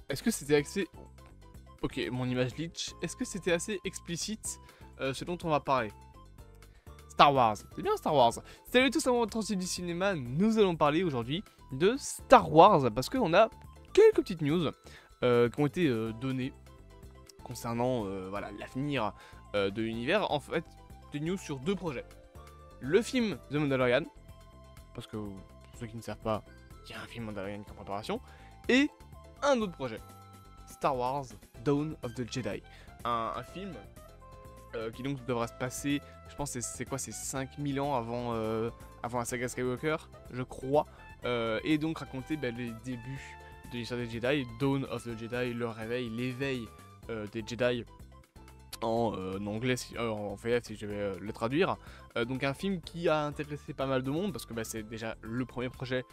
est-ce que c'était assez... Ok, mon image glitch. Est-ce que c'était assez explicite ce dont on va parler? Star Wars. C'est bien Star Wars. Salut tous amoureux du cinéma. Nous allons parler aujourd'hui de Star Wars parce qu'on a quelques petites news qui ont été données concernant voilà, l'avenir de l'univers. En fait, des news sur deux projets. Le film The Mandalorian, parce que pour ceux qui ne savent pas, il y a un film Mandalorian qui est en préparation, et un autre projet, Star Wars Dawn of the Jedi. Un film qui donc devra se passer, je pense c'est quoi, c'est 5000 ans avant la saga Skywalker, je crois, et donc raconter les débuts de l'histoire des Jedi, Dawn of the Jedi, le réveil, l'éveil des Jedi en anglais, en VF si je vais le traduire. Donc un film qui a intéressé pas mal de monde parce que c'est déjà le premier projet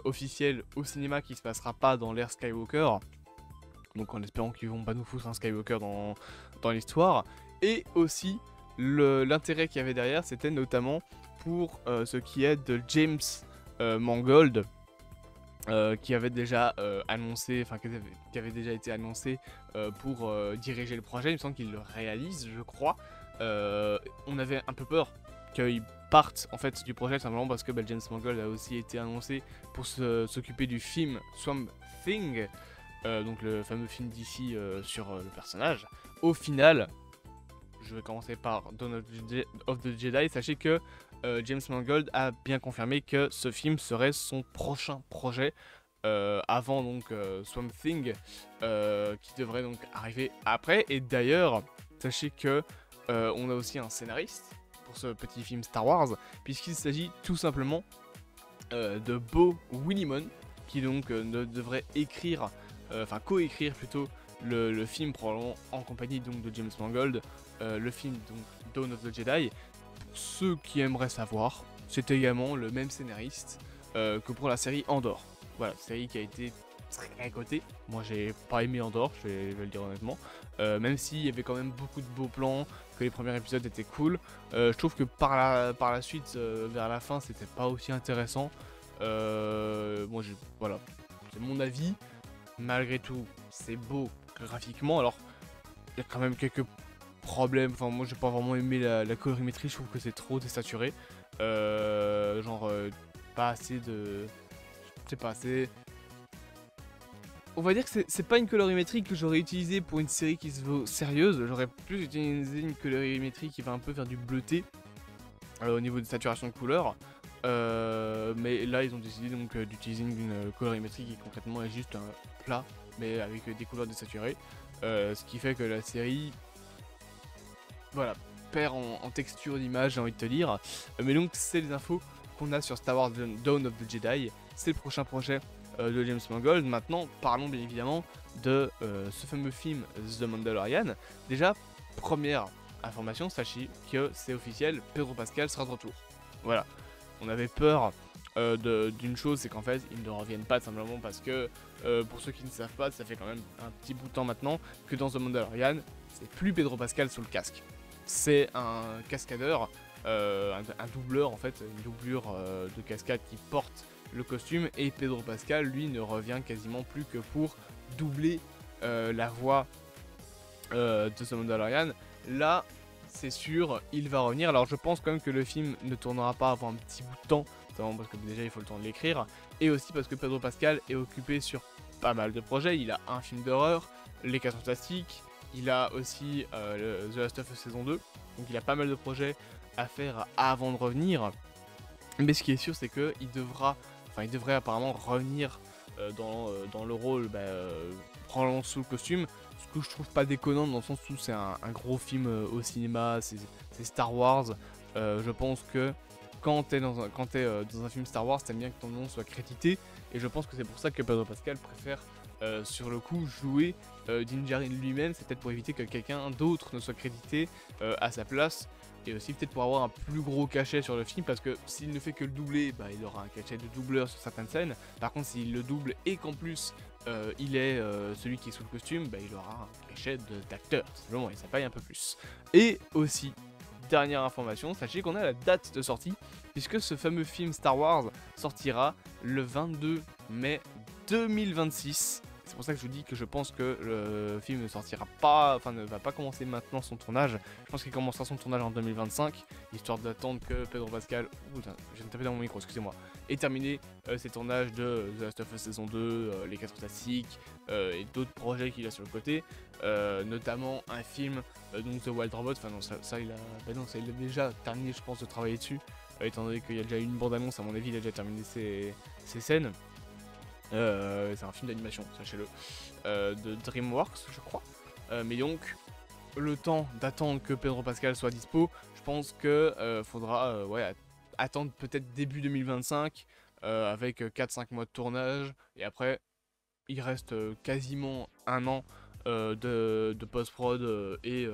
officiel au cinéma qui se passera pas dans l'ère Skywalker. Donc en espérant qu'ils vont pas nous foutre un Skywalker dans l'histoire. Et aussi l'intérêt qu'il y avait derrière, c'était notamment pour ce qui est de James Mangold, qui avait déjà annoncé, enfin qui avait déjà été annoncé pour diriger le projet. Il me semble qu'il le réalise, je crois. On avait un peu peur qu'il parte en fait du projet simplement parce que James Mangold a aussi été annoncé pour s'occuper du film Swamp Thing, donc le fameux film d'ici sur le personnage. Au final, je vais commencer par Dawn of the Jedi. Sachez que James Mangold a bien confirmé que ce film serait son prochain projet avant donc Swamp Thing qui devrait donc arriver après. Et d'ailleurs, sachez que on a aussi un scénariste pour ce petit film Star Wars, puisqu'il s'agit tout simplement de Beau Willimon, qui donc devrait écrire, enfin coécrire plutôt le film probablement en compagnie donc de James Mangold, le film donc Dawn of the Jedi. Pour ceux qui aimeraient savoir, c'est également le même scénariste que pour la série Andor. Voilà, série qui a été très cotée. Moi j'ai pas aimé Andor, je vais le dire honnêtement. Même s'il y avait quand même beaucoup de beaux plans, que les premiers épisodes étaient cool. Je trouve que par la suite, vers la fin, c'était pas aussi intéressant. Moi voilà, c'est mon avis. Malgré tout, c'est beau graphiquement. Alors, il y a quand même quelques problèmes. Enfin, moi, j'ai pas vraiment aimé la colorimétrie. Je trouve que c'est trop désaturé. Pas assez de... Je sais pas, c'est... On va dire que c'est pas une colorimétrie que j'aurais utilisée pour une série qui se veut sérieuse. J'aurais plus utilisé une colorimétrie qui va un peu faire du bleuté au niveau de saturation de couleur. Mais là ils ont décidé donc d'utiliser une colorimétrie qui concrètement est juste un plat mais avec des couleurs désaturées, ce qui fait que la série voilà perd en texture d'image, j'ai envie de te dire. Mais donc c'est les infos qu'on a sur Star Wars Dawn of the Jedi. C'est le prochain projet de James Mangold. Maintenant parlons bien évidemment de ce fameux film The Mandalorian. Déjà, première information, sachez que c'est officiel, Pedro Pascal sera de retour. Voilà. On avait peur d'une chose, c'est qu'en fait ils ne reviennent pas simplement parce que pour ceux qui ne savent pas, ça fait quand même un petit bout de temps maintenant que dans The Mandalorian, c'est plus Pedro Pascal sous le casque. C'est un cascadeur, un doubleur en fait, une doublure de cascade qui porte le costume, et Pedro Pascal lui ne revient quasiment plus que pour doubler la voix de The Mandalorian. Là, c'est sûr, il va revenir. Alors je pense quand même que le film ne tournera pas avant un petit bout de temps, notamment parce que déjà il faut le temps de l'écrire, et aussi parce que Pedro Pascal est occupé sur pas mal de projets. Il a un film d'horreur, Les 4 Fantastiques, il a aussi The Last of Us saison 2, donc il a pas mal de projets à faire avant de revenir. Mais ce qui est sûr, c'est qu'il devrait apparemment revenir dans le rôle, probablement sous le costume. Ce que je trouve pas déconnant dans le sens où c'est un gros film au cinéma, c'est Star Wars. Je pense que quand t'es dans un film Star Wars, t'aimes bien que ton nom soit crédité, et je pense que c'est pour ça que Pedro Pascal préfère sur le coup jouer Din Djarin lui-même. C'est peut-être pour éviter que quelqu'un d'autre ne soit crédité à sa place, et aussi peut-être pour avoir un plus gros cachet sur le film, parce que s'il ne fait que le doubler, il aura un cachet de doubleur sur certaines scènes. Par contre, s'il le double et qu'en plus il est celui qui est sous le costume, il aura un cachet d'acteur, simplement, et ça paye un peu plus. Et aussi, dernière information, sachez qu'on a la date de sortie, puisque ce fameux film Star Wars sortira le 22 mai 2026. C'est pour ça que je vous dis que je pense que le film ne sortira pas, enfin ne va pas commencer maintenant son tournage. Je pense qu'il commencera son tournage en 2025, histoire d'attendre que Pedro Pascal, putain, je viens de taper dans mon micro, excusez-moi, ait terminé ses tournages de The Last of Us saison 2, les 4 classiques et d'autres projets qu'il a sur le côté, notamment un film donc The Wild Robot. Enfin non, ça il a, bah non, ça il a déjà terminé, je pense, de travailler dessus, étant donné qu'il y a déjà eu une bande-annonce. À mon avis, il a déjà terminé ses scènes. C'est un film d'animation, sachez-le, de DreamWorks, je crois. Mais donc, le temps d'attendre que Pedro Pascal soit dispo, je pense que faudra ouais, attendre peut-être début 2025 avec 4-5 mois de tournage. Et après, il reste quasiment un an de post-prod et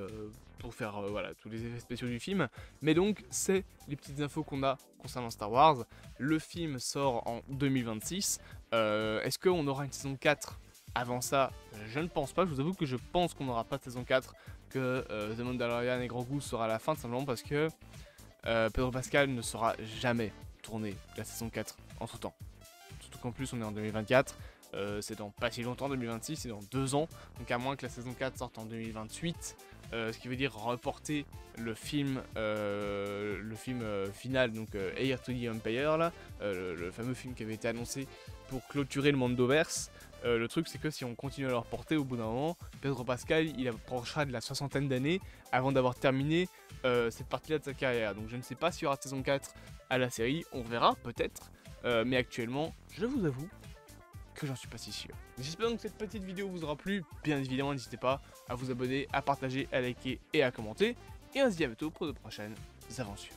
pour faire voilà, tous les effets spéciaux du film. Mais donc, c'est les petites infos qu'on a concernant Star Wars. Le film sort en 2026. Est-ce qu'on aura une saison 4 avant ça? Je ne pense pas. Je vous avoue que je pense qu'on n'aura pas de saison 4, que The Mandalorian et Grogu sera à la fin, simplement parce que Pedro Pascal ne saura jamais tourner la saison 4 entre temps. Surtout qu'en plus on est en 2024. C'est dans pas si longtemps, 2026, c'est dans 2 ans, donc à moins que la saison 4 sorte en 2028, ce qui veut dire reporter le film final, donc Heir to the Empire, là, le fameux film qui avait été annoncé pour clôturer le Mandoverse. Le truc c'est que si on continue à le reporter, au bout d'un moment, Pedro Pascal il approchera de la 60aine d'années avant d'avoir terminé cette partie-là de sa carrière. Donc je ne sais pas s'il y aura saison 4 à la série, on verra peut-être, mais actuellement, je vous avoue que j'en suis pas si sûr. J'espère donc que cette petite vidéo vous aura plu. Bien évidemment, n'hésitez pas à vous abonner, à partager, à liker et à commenter. Et on se dit à bientôt pour de prochaines aventures.